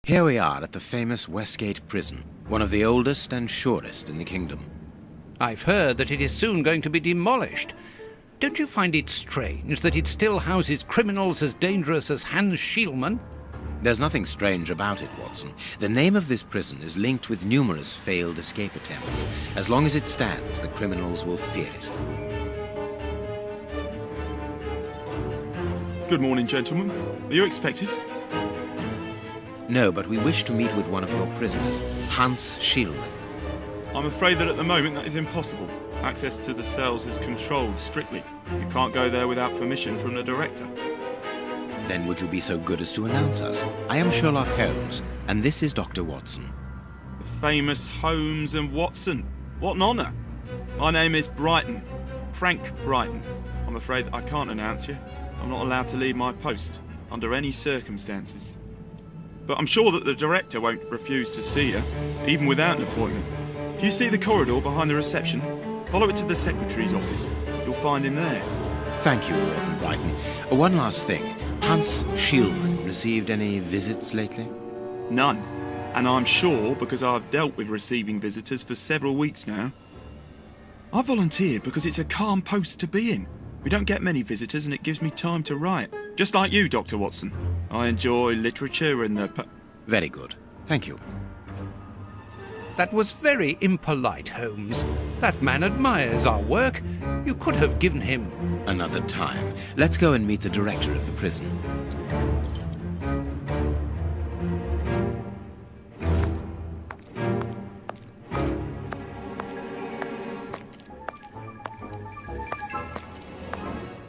Here we are at the famous Westgate prison, one of the oldest and surest in the kingdom. I've heard that it is soon going to be demolished. Don't you find it strange that it still houses criminals as dangerous as Hans Schielmann? There's nothing strange about it, Watson. The name of this prison is linked with numerous failed escape attempts. As long as it stands, the criminals will fear it. Good morning, gentlemen. Are you expected? No, but we wish to meet with one of your prisoners, Hans Schielmann. I'm afraid that at the moment that is impossible. Access to the cells is controlled strictly. You can't go there without permission from the director. Then would you be so good as to announce us? I am Sherlock Holmes, and this is Dr. Watson. The famous Holmes and Watson. What an honour. My name is Brighton. Frank Brighton. I'm afraid that I can't announce you. I'm not allowed to leave my post, under any circumstances. But I'm sure that the director won't refuse to see you, even without an appointment. Do you see the corridor behind the reception? Follow it to the secretary's office. You'll find him there. Thank you, Warden Brighton. One last thing. Hans Schielmann received any visits lately? None. And I'm sure because I've dealt with receiving visitors for several weeks now. I volunteered because it's a calm post to be in. We don't get many visitors and it gives me time to write. Just like you, Dr. Watson. I enjoy literature and the... Very good. Thank you. That was very impolite, Holmes. That man admires our work. You could have given him... Another time. Let's go and meet the director of the prison.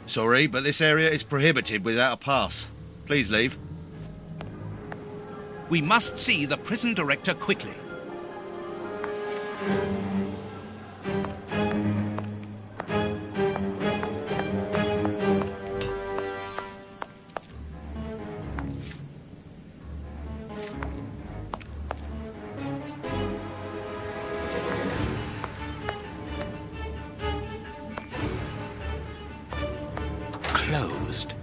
Sorry, but this area is prohibited without a pass. Please leave. We must see the prison director quickly. Closed.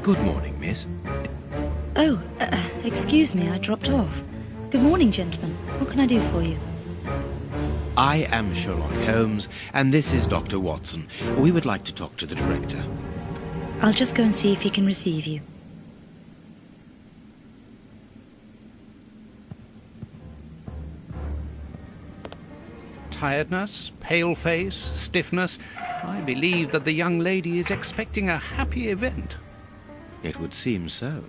Good morning, miss. Oh, excuse me, I dropped off. Good morning, gentlemen. What can I do for you? I am Sherlock Holmes, and this is Dr. Watson. We would like to talk to the director. I'll just go and see if he can receive you. Tiredness, pale face, stiffness. I believe that the young lady is expecting a happy event. It would seem so.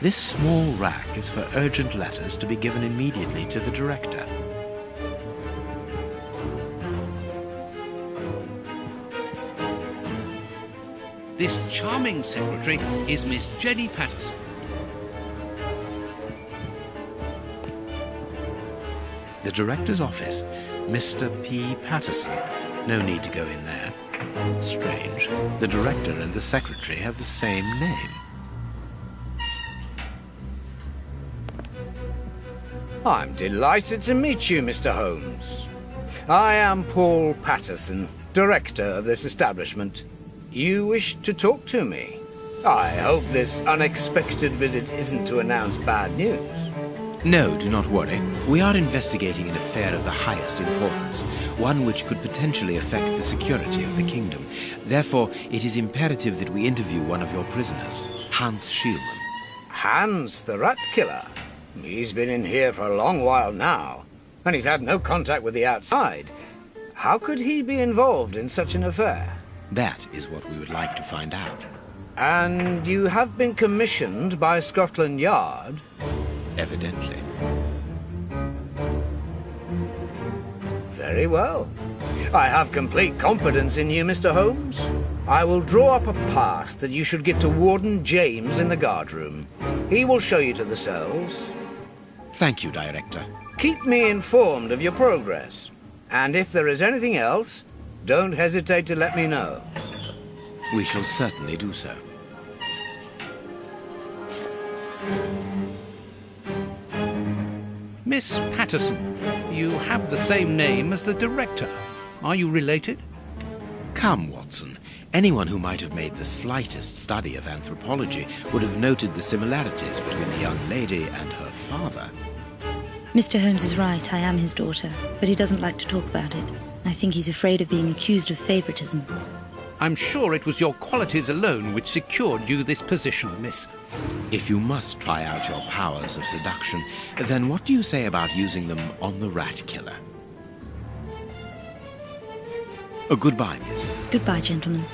This small rack is for urgent letters to be given immediately to the director. This charming secretary is Miss Jenny Patterson. The director's office, Mr. P. Patterson. No need to go in there. Strange. The director and the secretary have the same name. I'm delighted to meet you, Mr. Holmes. I am Paul Patterson, director of this establishment. You wish to talk to me? I hope this unexpected visit isn't to announce bad news. No, do not worry. We are investigating an affair of the highest importance, one which could potentially affect the security of the kingdom. Therefore, it is imperative that we interview one of your prisoners, Hans Schielmann. Hans, the rat killer? He's been in here for a long while now, and he's had no contact with the outside. How could he be involved in such an affair? That is what we would like to find out. And you have been commissioned by Scotland Yard? Evidently. Very well. I have complete confidence in you, Mr. Holmes. I will draw up a pass that you should give to Warden James in the guardroom. He will show you to the cells. Thank you, Director. Keep me informed of your progress. And if there is anything else, don't hesitate to let me know. We shall certainly do so. Miss Patterson, you have the same name as the director. Are you related? Come, Watson. Anyone who might have made the slightest study of anthropology would have noted the similarities between the young lady and her father. Mr. Holmes is right, I am his daughter, but he doesn't like to talk about it. I think he's afraid of being accused of favoritism. I'm sure it was your qualities alone which secured you this position, miss. If you must try out your powers of seduction, then what do you say about using them on the rat killer? Goodbye, miss. Goodbye, gentlemen.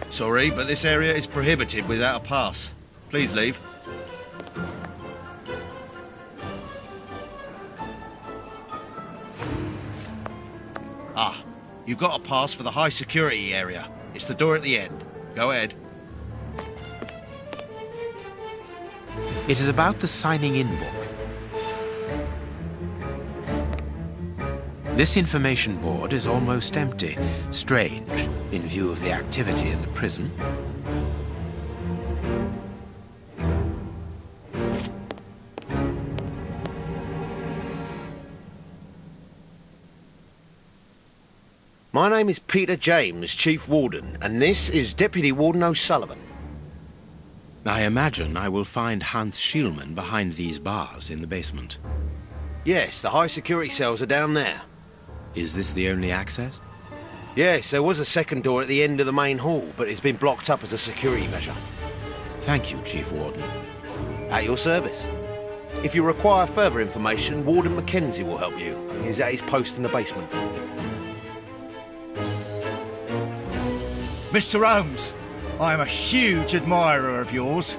Sorry, but this area is prohibited without a pass. Please leave. Ah, you've got a pass for the high security area. It's the door at the end. Go ahead. It is about the signing in book. This information board is almost empty. Strange, in view of the activity in the prison. My name is Peter James, Chief Warden, and this is Deputy Warden O'Sullivan. I imagine I will find Hans Schielmann behind these bars in the basement. Yes, the high security cells are down there. Is this the only access? Yes, there was a second door at the end of the main hall, but it's been blocked up as a security measure. Thank you, Chief Warden. At your service. If you require further information, Warden Mackenzie will help you. He's at his post in the basement. Mr. Holmes, I am a huge admirer of yours.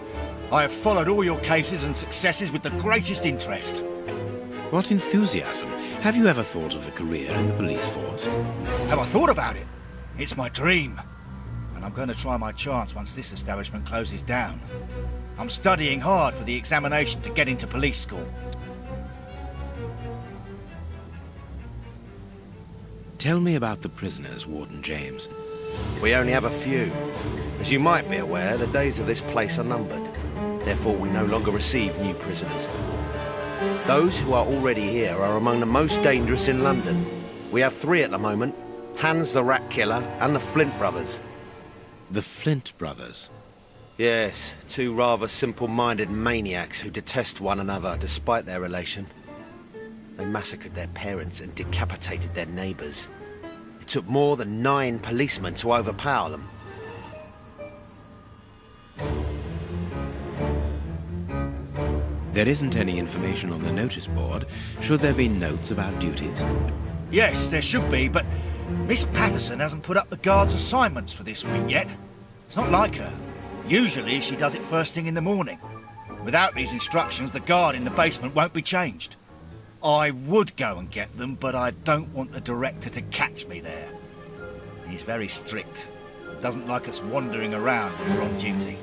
I have followed all your cases and successes with the greatest interest. What enthusiasm! Have you ever thought of a career in the police force? Have I thought about it? It's my dream. And I'm going to try my chance once this establishment closes down. I'm studying hard for the examination to get into police school. Tell me about the prisoners, Warden James. We only have a few. As you might be aware, the days of this place are numbered. Therefore, we no longer receive new prisoners. Those who are already here are among the most dangerous in London. We have 3 at the moment. Hans the Rat Killer and the Flint brothers. The Flint brothers? Yes, 2 rather simple-minded maniacs who detest one another despite their relation. They massacred their parents and decapitated their neighbours. It took more than 9 policemen to overpower them. There isn't any information on the notice board. Should there be notes about duties? Yes, there should be, but Miss Patterson hasn't put up the guard's assignments for this week yet. It's not like her. Usually she does it first thing in the morning. Without these instructions, the guard in the basement won't be changed. I would go and get them, but I don't want the director to catch me there. He's very strict. Doesn't like us wandering around when we're on duty.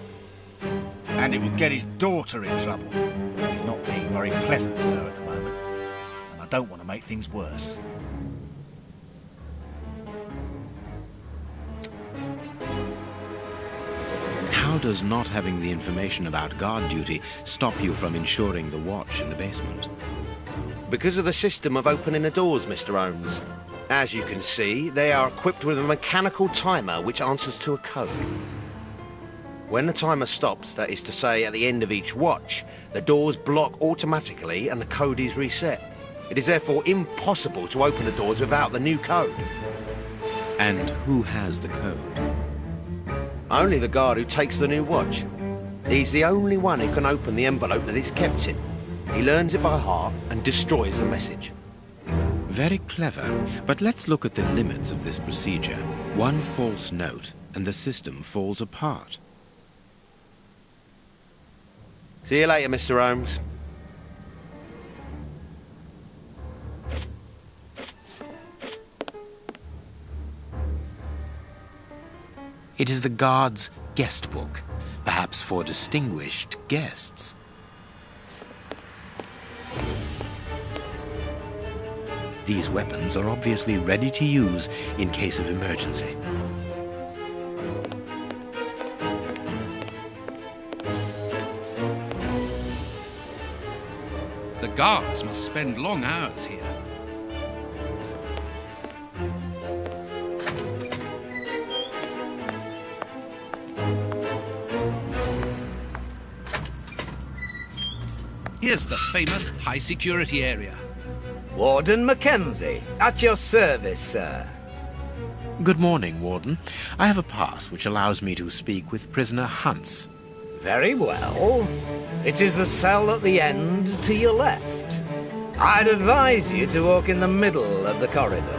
And it would get his daughter in trouble. He's not being very pleasant with her at the moment. And I don't want to make things worse. How does not having the information about guard duty stop you from ensuring the watch in the basement? Because of the system of opening the doors, Mr. Holmes. As you can see, they are equipped with a mechanical timer which answers to a code. When the timer stops, that is to say at the end of each watch, the doors block automatically and the code is reset. It is therefore impossible to open the doors without the new code. And who has the code? Only the guard who takes the new watch. He's the only one who can open the envelope that it's kept in. He learns it by heart and destroys the message. Very clever, but let's look at the limits of this procedure. One false note and the system falls apart. See you later, Mr. Holmes. It is the guard's guest book, perhaps for distinguished guests. These weapons are obviously ready to use in case of emergency. The guards must spend long hours here. Here's the famous high-security area. Warden Mackenzie, at your service, sir. Good morning, Warden. I have a pass which allows me to speak with prisoner Hunts. Very well. It is the cell at the end to your left. I'd advise you to walk in the middle of the corridor.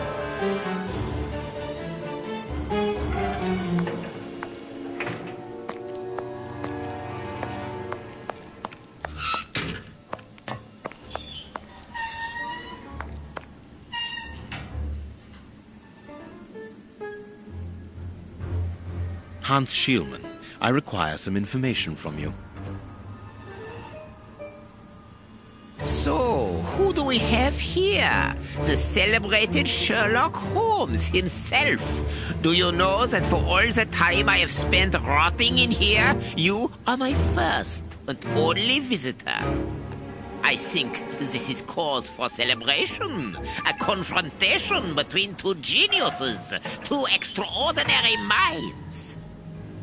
Hans Schielmann, I require some information from you. So, who do we have here? The celebrated Sherlock Holmes himself. Do you know that for all the time I have spent rotting in here, you are my first and only visitor? I think this is cause for celebration. A confrontation between two geniuses, two extraordinary minds.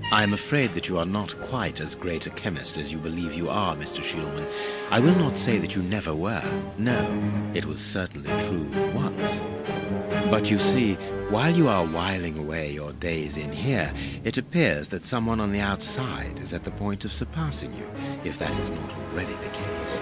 I am afraid that you are not quite as great a chemist as you believe you are, Mr. Schielmann. I will not say that you never were. No, it was certainly true once. But you see, while you are whiling away your days in here, it appears that someone on the outside is at the point of surpassing you, if that is not already the case.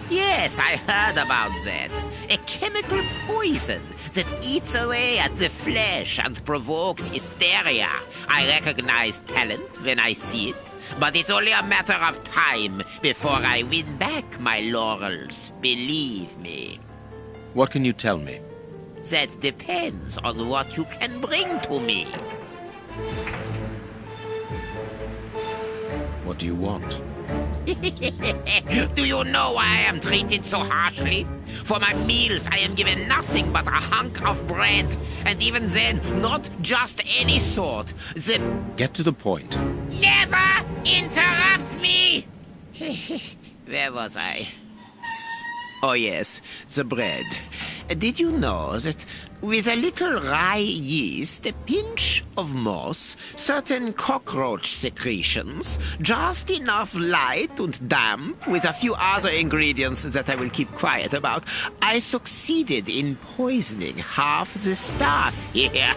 Yes, I heard about that. A chemical poison that eats away at the flesh and provokes hysteria. I recognize talent when I see it, but it's only a matter of time before I win back my laurels, believe me. What can you tell me? That depends on what you can bring to me. What do you want? Do you know why I am treated so harshly? For my meals, I am given nothing but a hunk of bread. And even then, not just any sort. Get to the point. Never interrupt me! Where was I? Oh, yes, the bread. Did you know that with a little rye yeast, a pinch of moss, certain cockroach secretions, just enough light and damp, with a few other ingredients that I will keep quiet about, I succeeded in poisoning half the staff here.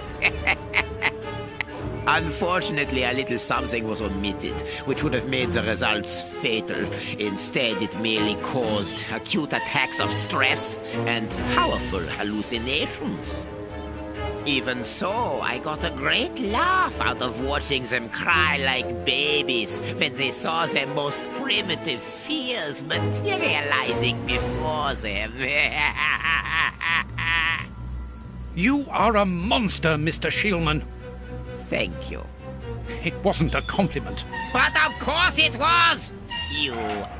Unfortunately, a little something was omitted, which would have made the results fatal. Instead, it merely caused acute attacks of stress and powerful hallucinations. Even so, I got a great laugh out of watching them cry like babies when they saw their most primitive fears materializing before them. You are a monster, Mr. Schielmann. Thank you. It wasn't a compliment. But of course it was! You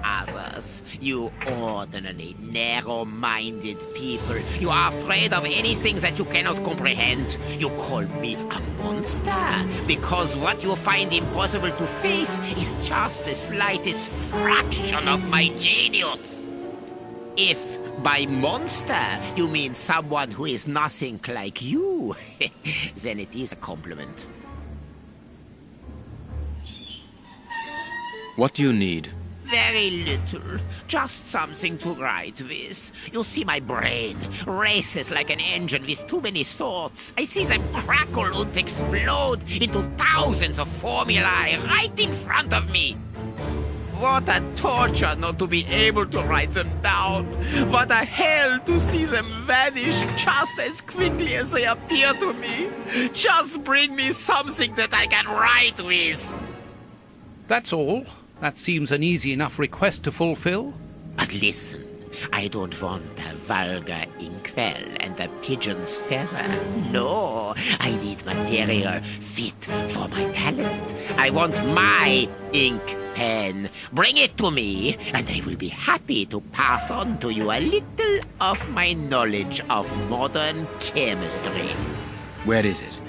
others, you ordinary, narrow-minded people, you are afraid of anything that you cannot comprehend. You call me a monster because what you find impossible to face is just the slightest fraction of my genius. If by monster you mean someone who is nothing like you, then it is a compliment. What do you need? Very little. Just something to write with. You see, my brain races like an engine with too many thoughts. I see them crackle and explode into thousands of formulae right in front of me. What a torture not to be able to write them down. What a hell to see them vanish just as quickly as they appear to me. Just bring me something that I can write with. That's all. That seems an easy enough request to fulfill. But listen, I don't want a vulgar inkwell and a pigeon's feather. No, I need material fit for my talent. I want my ink pen. Bring it to me, and I will be happy to pass on to you a little of my knowledge of modern chemistry. Where is it?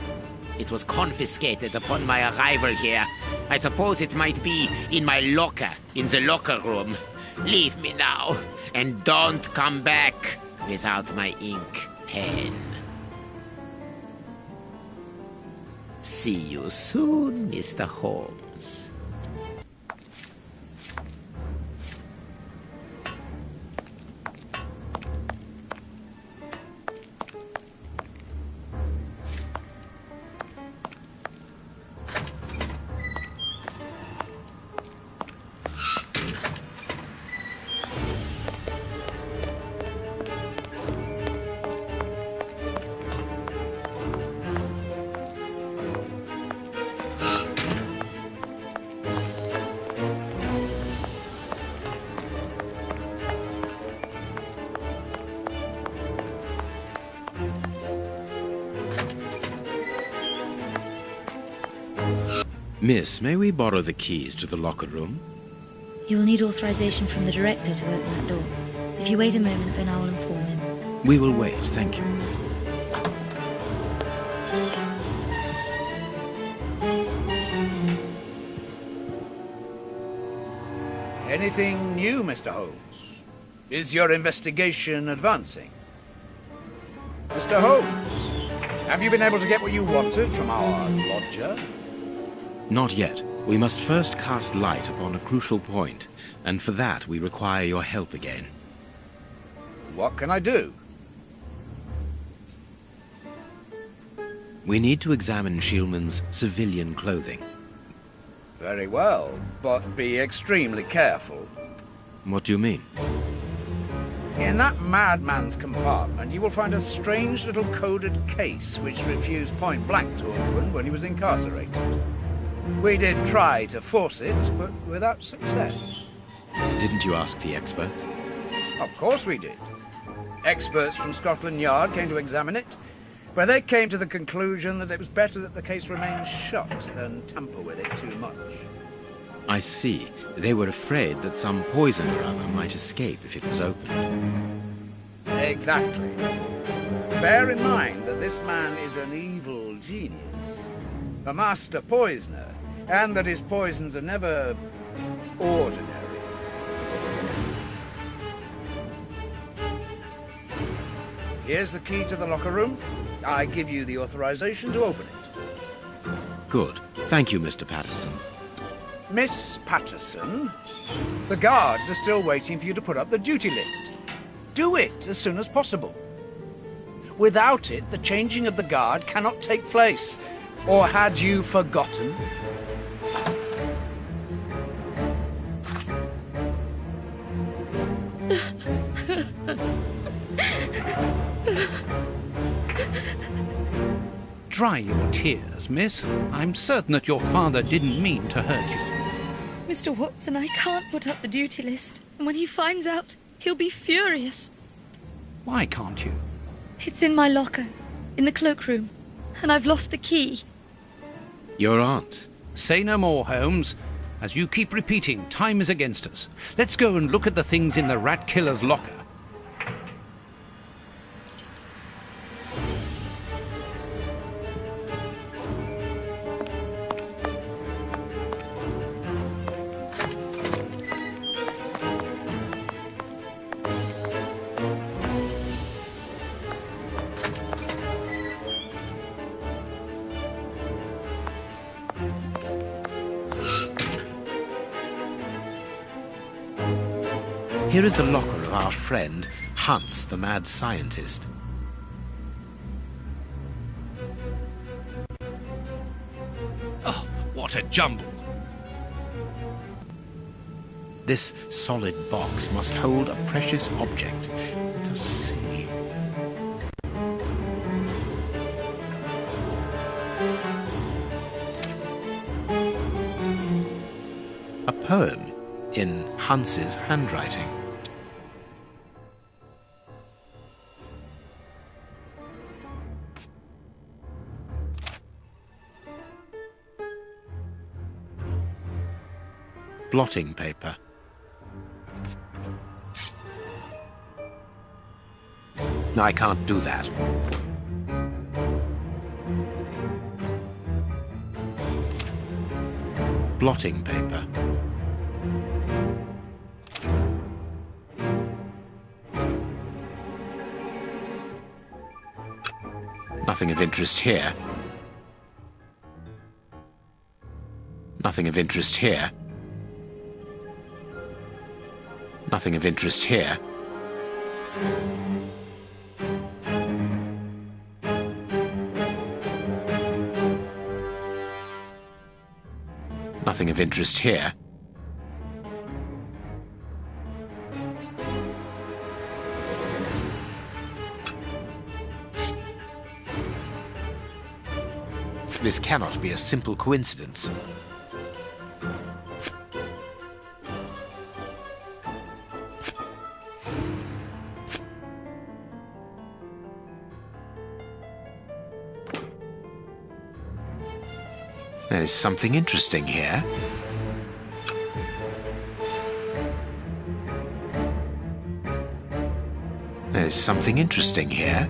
It was confiscated upon my arrival here. I suppose it might be in my locker, in the locker room. Leave me now, and don't come back without my ink pen. See you soon, Mr. Holmes. Miss, may we borrow the keys to the locker room? You will need authorization from the director to open that door. If you wait a moment, then I will inform him. We will wait, thank you. Anything new, Mr. Holmes? Is your investigation advancing? Mr. Holmes, have you been able to get what you wanted from our lodger? Not yet. We must first cast light upon a crucial point, and for that we require your help again. What can I do? We need to examine Shieldman's civilian clothing. Very well, but be extremely careful. What do you mean? In that madman's compartment, you will find a strange little coded case which refused point blank to open when he was incarcerated. We did try to force it, but without success. Didn't you ask the experts? Of course we did. Experts from Scotland Yard came to examine it, where they came to the conclusion that it was better that the case remain shut than tamper with it too much. I see. They were afraid that some poison or other might escape if it was opened. Exactly. Bear in mind that this man is an evil genius, a master poisoner, and that his poisons are never ordinary. Here's the key to the locker room. I give you the authorization to open it. Good. Thank you, Mr. Patterson. Miss Patterson, the guards are still waiting for you to put up the duty list. Do it as soon as possible. Without it, the changing of the guard cannot take place. Or had you forgotten? Dry your tears, miss. I'm certain that your father didn't mean to hurt you. Mr. Watson, I can't put up the duty list. And when he finds out, he'll be furious. Why can't you? It's in my locker, in the cloakroom, and I've lost the key. Your aunt. Say no more, Holmes. As you keep repeating, time is against us. Let's go and look at the things in the rat killer's locker. Here is the locker of our friend, Hans, the mad scientist. Oh, what a jumble. This solid box must hold a precious object. Let us see. A poem in Hans's handwriting. Blotting paper. I can't do that. Blotting paper. Nothing of interest here. Nothing of interest here. Nothing of interest here. Nothing of interest here. This cannot be a simple coincidence. There is something interesting here. There is something interesting here.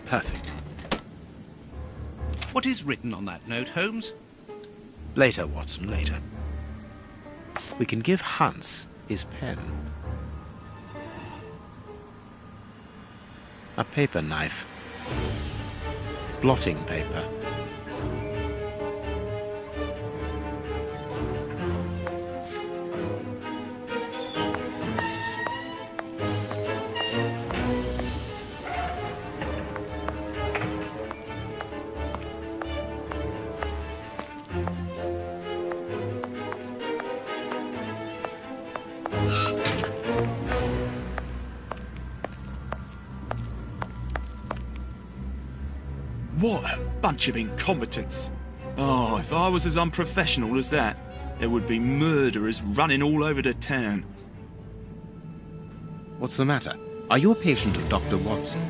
Perfect. What is written on that note, Holmes? Later, Watson, later. We can give Hans his pen. A paper knife. Blotting paper. What a bunch of incompetents. Oh, if I was as unprofessional as that, there would be murderers running all over the town. What's the matter? Are you a patient of Dr. Watson?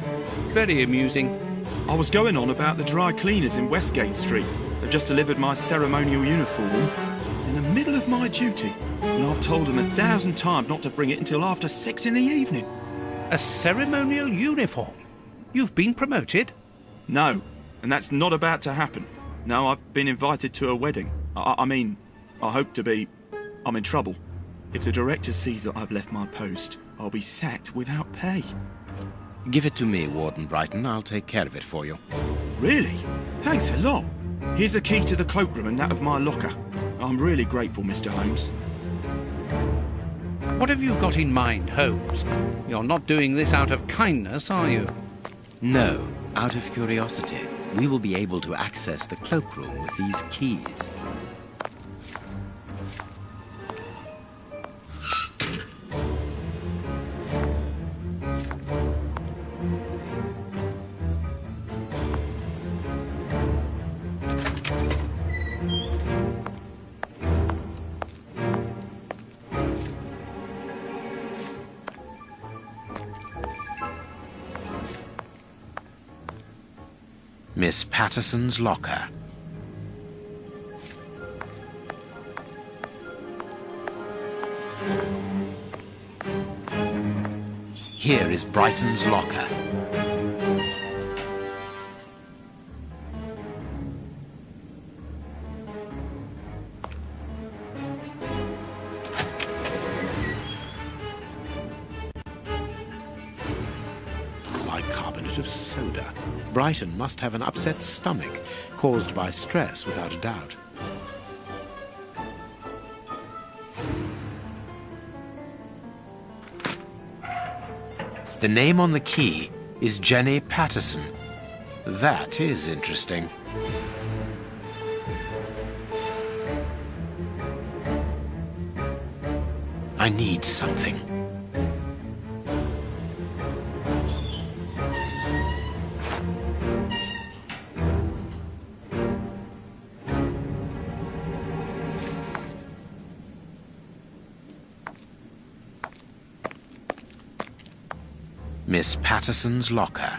Very amusing. I was going on about the dry cleaners in Westgate Street. They've just delivered my ceremonial uniform in the middle of my duty. And I've told them 1,000 times not to bring it until after 6 in the evening. A ceremonial uniform? You've been promoted? No, and that's not about to happen. No, I've been invited to a wedding. I mean, I hope to be. I'm in trouble. If the director sees that I've left my post, I'll be sacked without pay. Give it to me, Warden Brighton. I'll take care of it for you. Really? Thanks a lot. Here's the key to the cloakroom and that of my locker. I'm really grateful, Mr. Holmes. What have you got in mind, Holmes? You're not doing this out of kindness, are you? No, out of curiosity. We will be able to access the cloakroom with these keys. Miss Patterson's locker. Here is Brighton's locker. Bicarbonate of soda. Brighton must have an upset stomach, caused by stress, without a doubt. The name on the key is Jenny Patterson. That is interesting. I need something. Miss Patterson's locker.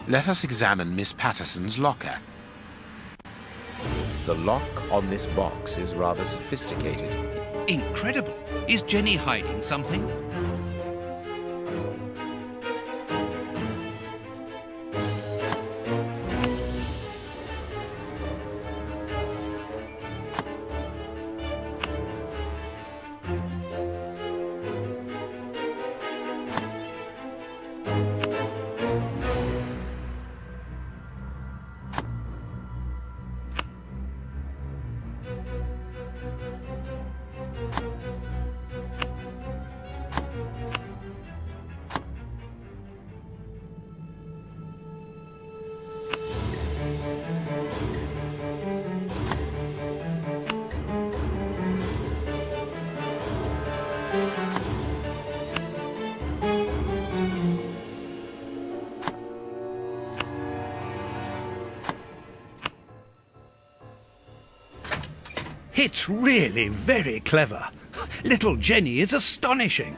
Let us examine Miss Patterson's locker. The lock on this box is rather sophisticated. Incredible. Is Jenny hiding something? It's really very clever. Little Jenny is astonishing.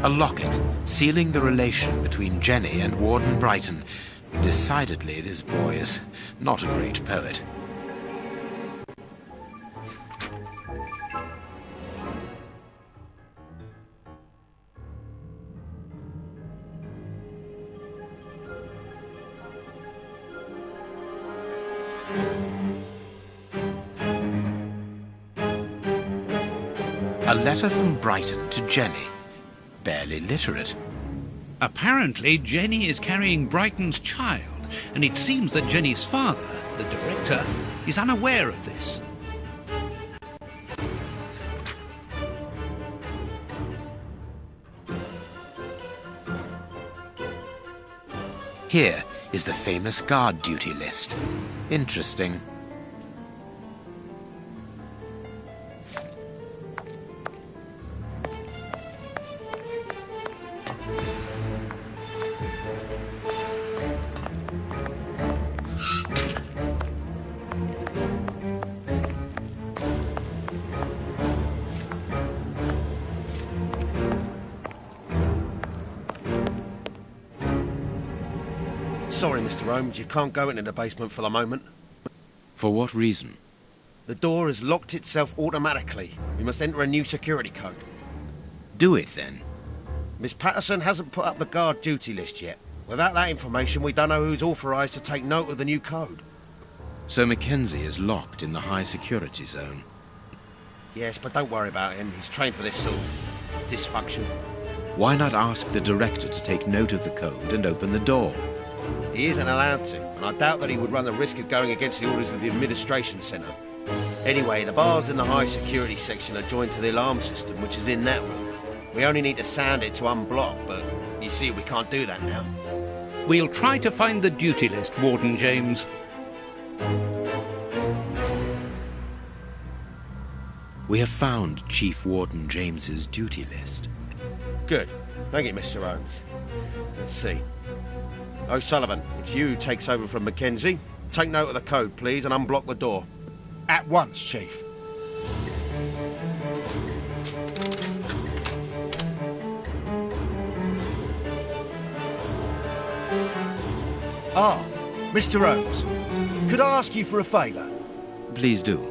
A locket, sealing the relation between Jenny and Warden Brighton. Decidedly, this boy is not a great poet. A letter from Brighton to Jenny. Barely literate. Apparently, Jenny is carrying Brighton's child, and it seems that Jenny's father, the director, is unaware of this. Here is the famous guard duty list. Interesting. Sorry, Mr. Holmes, you can't go into the basement for the moment. For what reason? The door has locked itself automatically. We must enter a new security code. Do it, then. Miss Patterson hasn't put up the guard duty list yet. Without that information, we don't know who's authorised to take note of the new code. So Mackenzie is locked in the high security zone. Yes, but don't worry about him. He's trained for this sort of dysfunction. Why not ask the director to take note of the code and open the door? He isn't allowed to, and I doubt that he would run the risk of going against the orders of the administration centre. Anyway, the bars in the high security section are joined to the alarm system, which is in that room. We only need to sound it to unblock, but you see, we can't do that now. We'll try to find the duty list, Warden James. We have found Chief Warden James's duty list. Good. Thank you, Mr. Holmes. Let's see. O'Sullivan, it's you who takes over from Mackenzie. Take note of the code, please, and unblock the door. At once, Chief. Ah, Mr. Holmes, could I ask you for a favour? Please do.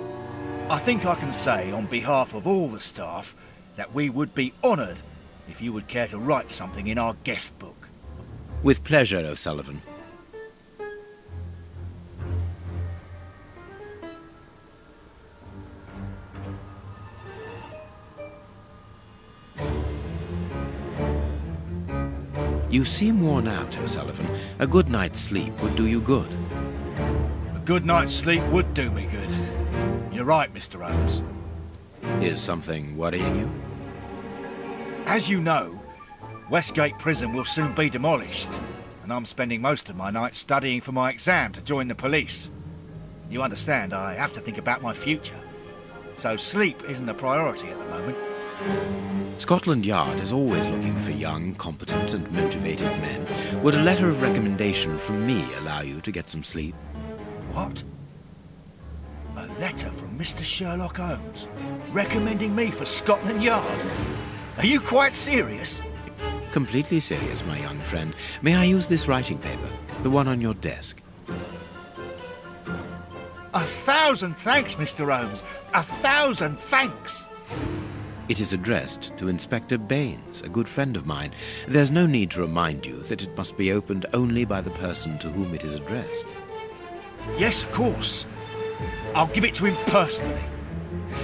I think I can say on behalf of all the staff that we would be honoured if you would care to write something in our guest book. With pleasure, O'Sullivan. You seem worn out, O'Sullivan. A good night's sleep would do you good. A good night's sleep would do me good. You're right, Mr. Holmes. Is something worrying you? As you know, Westgate Prison will soon be demolished, and I'm spending most of my nights studying for my exam to join the police. You understand, I have to think about my future. So sleep isn't a priority at the moment. Scotland Yard is always looking for young, competent and motivated men. Would a letter of recommendation from me allow you to get some sleep? What? A letter from Mr. Sherlock Holmes recommending me for Scotland Yard? Are you quite serious? Completely serious, my young friend. May I use this writing paper? The one on your desk. 1,000 thanks, Mr. Holmes. 1,000 thanks. It is addressed to Inspector Baines, a good friend of mine. There's no need to remind you that it must be opened only by the person to whom it is addressed. Yes, of course. I'll give it to him personally.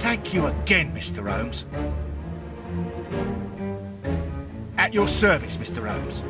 Thank you again, Mr. Holmes. At your service, Mr. Holmes.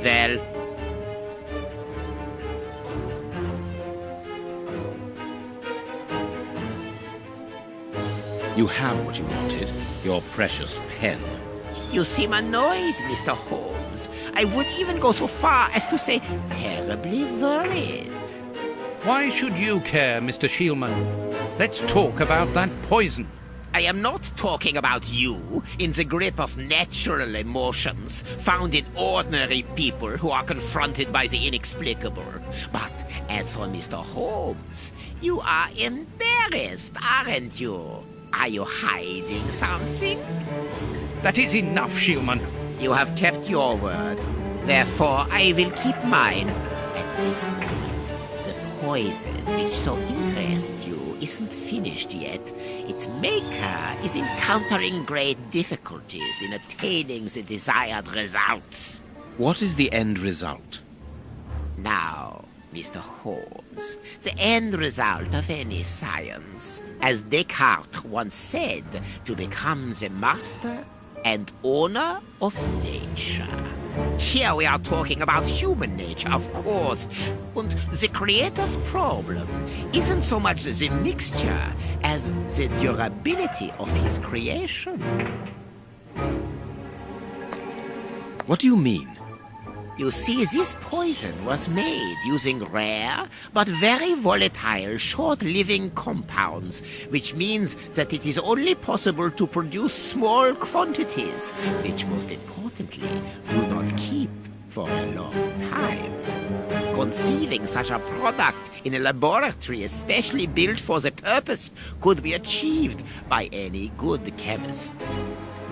Well, You have what you wanted, your precious pen. you seem annoyed, Mr. Holmes. I would even go so far as to say terribly worried. Why should you care, Mr. Shielman? Let's talk about that poison. I am not talking about you in the grip of natural emotions found in ordinary people who are confronted by the inexplicable. But as for Mr. Holmes, you are embarrassed, aren't you? Are you hiding something? That is enough, Shielman. You have kept your word. Therefore, I will keep mine. At this moment, the poison which so interests you isn't finished yet. Its maker is encountering great difficulties in attaining the desired results. What is the end result? Now, Mr. Holmes, the end result of any science, as Descartes once said, to become the master and owner of nature. Here we are talking about human nature, of course, and the creator's problem isn't so much the mixture as the durability of his creation. What do you mean? You see, this poison was made using rare but very volatile short-living compounds, which means that it is only possible to produce small quantities, which most importantly do not keep for a long time. Conceiving such a product in a laboratory especially built for the purpose could be achieved by any good chemist.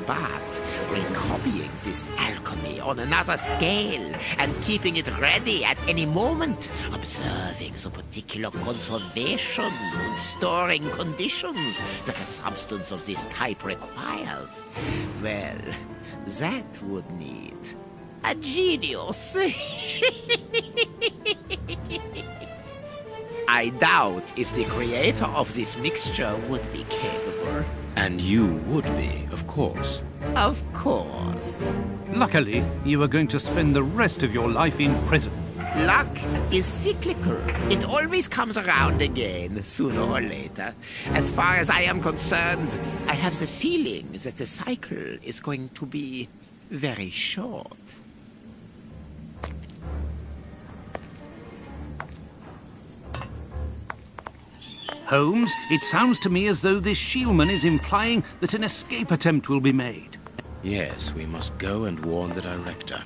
But recopying this alchemy on another scale and keeping it ready at any moment, observing the particular conservation and storing conditions that a substance of this type requires, well, that would need a genius. I doubt if the creator of this mixture would be capable. And you would be, of course. Of course. Luckily, you are going to spend the rest of your life in prison. Luck is cyclical. It always comes around again, sooner or later. As far as I am concerned, I have the feeling that the cycle is going to be very short. Holmes, it sounds to me as though this Shielman is implying that an escape attempt will be made. Yes, we must go and warn the director.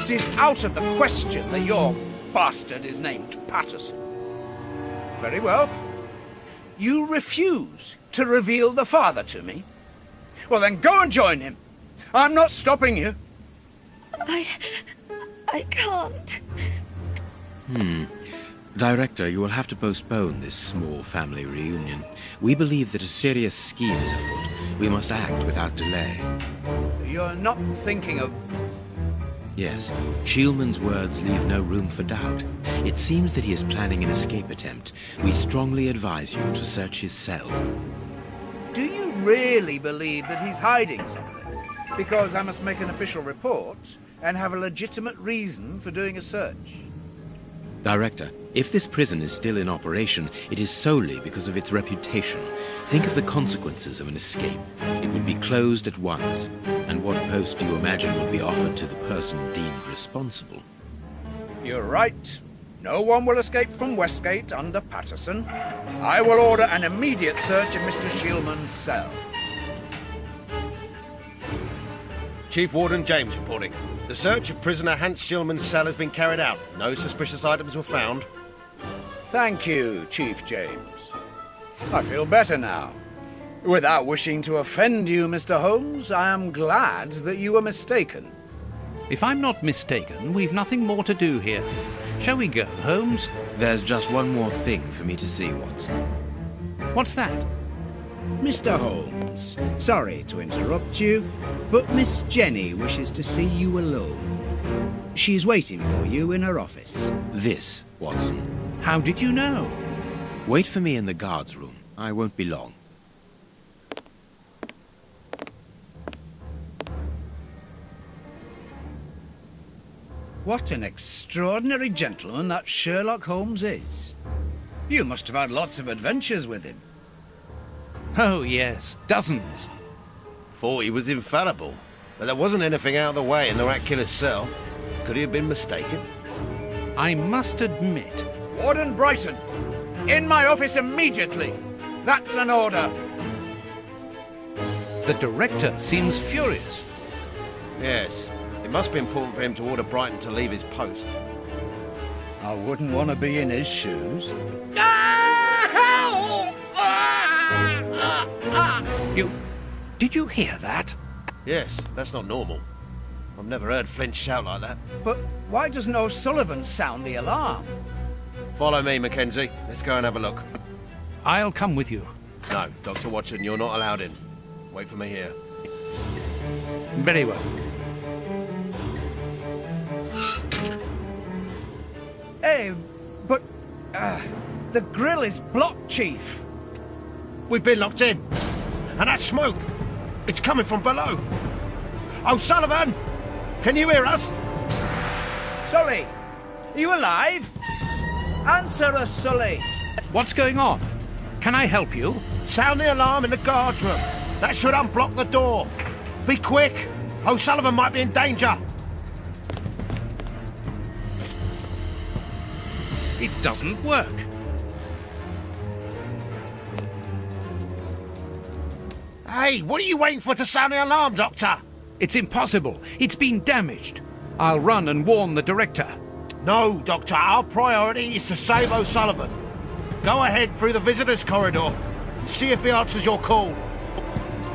It is out of the question that your bastard is named Patterson. Very well. You refuse to reveal the father to me? Well, then go and join him. I'm not stopping you. I can't. Director, you will have to postpone this small family reunion. We believe that a serious scheme is afoot. We must act without delay. You're not thinking of... Yes, Shielman's words leave no room for doubt. It seems that he is planning an escape attempt. We strongly advise you to search his cell. Do you really believe that he's hiding something? Because I must make an official report and have a legitimate reason for doing a search. Director, if this prison is still in operation, it is solely because of its reputation. Think of the consequences of an escape. It would be closed at once. And what post do you imagine would be offered to the person deemed responsible? You're right. No one will escape from Westgate under Patterson. I will order an immediate search of Mr. Shielman's cell. Chief Warden James reporting. The search of prisoner Hans Shielman's cell has been carried out. No suspicious items were found. Thank you, Chief James. I feel better now. Without wishing to offend you, Mr. Holmes, I am glad that you were mistaken. If I'm not mistaken, we've nothing more to do here. Shall we go, Holmes? There's just one more thing for me to see, Watson. What's that? Mr. Holmes, sorry to interrupt you, but Miss Jenny wishes to see you alone. She's waiting for you in her office. This, Watson. How did you know? Wait for me in the guard's room. I won't be long. What an extraordinary gentleman that Sherlock Holmes is. You must have had lots of adventures with him. Oh, yes, dozens. Thought he was infallible, but there wasn't anything out of the way in the rat killer's cell. Could he have been mistaken? I must admit... Warden Brighton, in my office immediately. That's an order. The director seems furious. Yes. It must be important for him to order Brighton to leave his post. I wouldn't want to be in his shoes. Did you hear that? Yes, that's not normal. I've never heard Flint shout like that. But why doesn't O'Sullivan sound the alarm? Follow me, Mackenzie. Let's go and have a look. I'll come with you. No, Dr. Watson, you're not allowed in. Wait for me here. Very well. Hey, but the grill is blocked, Chief. We've been locked in. And that smoke, it's coming from below. O'Sullivan, can you hear us? Sully, are you alive? Answer us, Sully. What's going on? Can I help you? Sound the alarm in the guard's room. That should unblock the door. Be quick. O'Sullivan might be in danger. It doesn't work. Hey, what are you waiting for to sound the alarm, Doctor? It's impossible. It's been damaged. I'll run and warn the director. No, Doctor. Our priority is to save O'Sullivan. Go ahead through the visitors' corridor and see if he answers your call.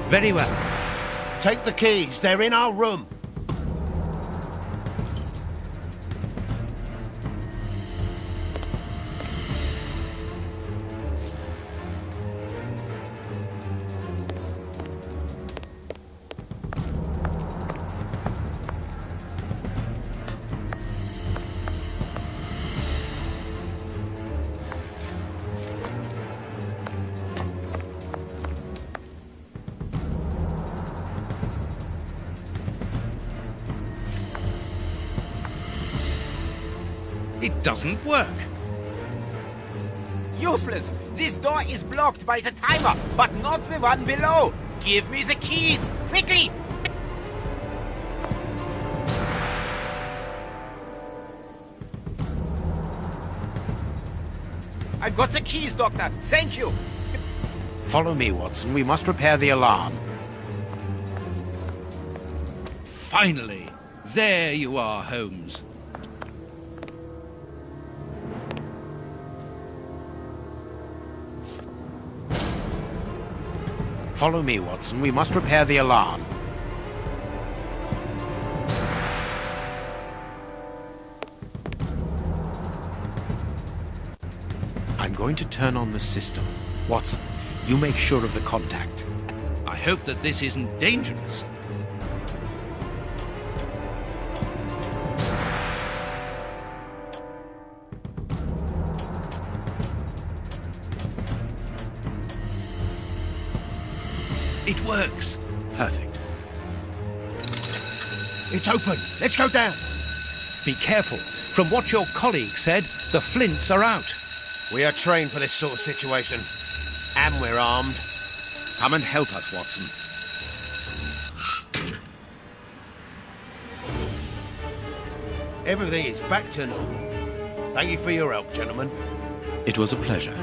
Very well. Take the keys. They're in our room. It doesn't work. Useless! This door is blocked by the timer, but not the one below. Give me the keys, quickly! I've got the keys, Doctor. Thank you. Follow me, Watson. We must repair the alarm. Finally. There you are, Holmes. Follow me, Watson. We must repair the alarm. I'm going to turn on the system. Watson, you make sure of the contact. I hope that this isn't dangerous. It works. Perfect. It's open. Let's go down. Be careful. From what your colleague said, the flints are out. We are trained for this sort of situation. And we're armed. Come and help us, Watson. Everything is back to normal. Thank you for your help, gentlemen. It was a pleasure.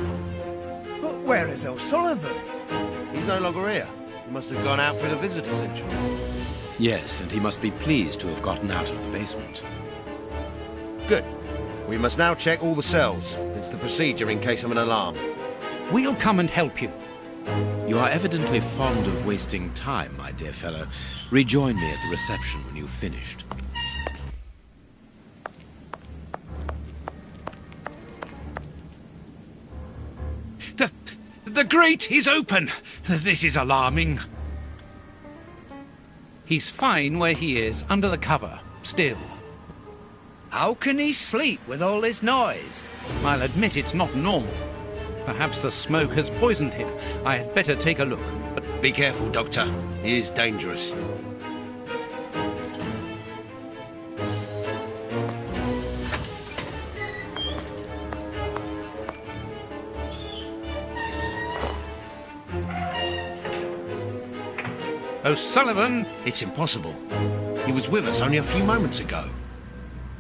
But where is O'Sullivan? He's no longer here. He must have gone out through the visitor's entry. Yes, and he must be pleased to have gotten out of the basement. Good. We must now check all the cells. It's the procedure in case of an alarm. We'll come and help you. You are evidently fond of wasting time, my dear fellow. Rejoin me at the reception when you've finished. The grate is open. This is alarming. He's fine where he is, under the cover, still. How can he sleep with all this noise? I'll admit it's not normal. Perhaps the smoke has poisoned him. I had better take a look. But Be careful, Doctor. He is dangerous. O'Sullivan, It's impossible. He was with us only a few moments ago.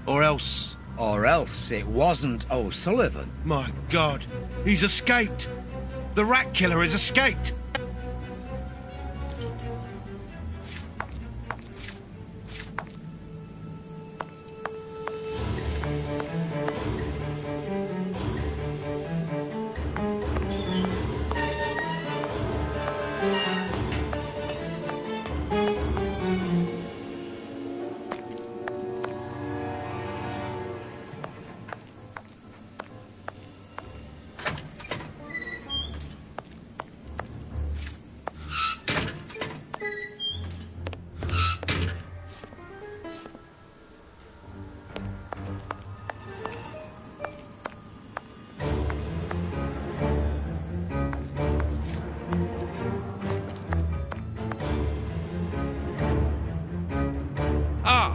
Or else... Or else it wasn't O'Sullivan. My God, he's escaped! The rat killer has escaped!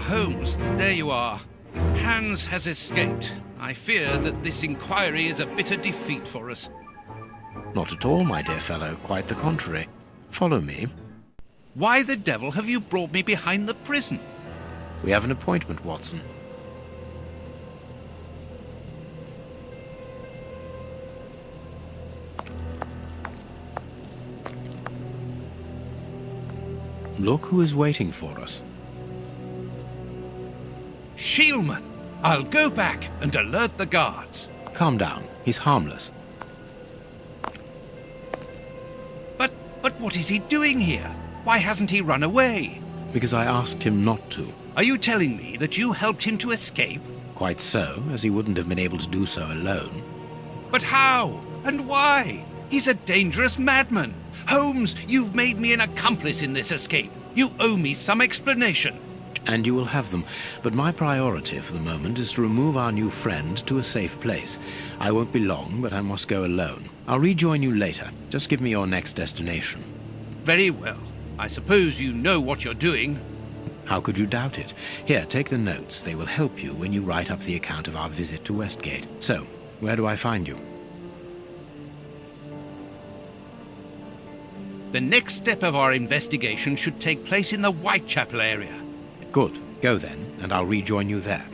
Holmes, there you are. Hans has escaped. I fear that this inquiry is a bitter defeat for us. Not at all, my dear fellow. Quite the contrary. Follow me. Why the devil have you brought me behind the prison? We have an appointment, Watson. Look who is waiting for us. Shielman! I'll go back and alert the guards. Calm down. He's harmless. But what is he doing here? Why hasn't he run away? Because I asked him not to. Are you telling me that you helped him to escape? Quite so, as he wouldn't have been able to do so alone. But how? And why? He's a dangerous madman. Holmes, you've made me an accomplice in this escape. You owe me some explanation. And you will have them. But my priority for the moment is to remove our new friend to a safe place. I won't be long, but I must go alone. I'll rejoin you later. Just give me your next destination. Very well. I suppose you know what you're doing. How could you doubt it? Here, take the notes. They will help you when you write up the account of our visit to Westgate. So, where do I find you? The next step of our investigation should take place in the Whitechapel area. Good. Go then, and I'll rejoin you there.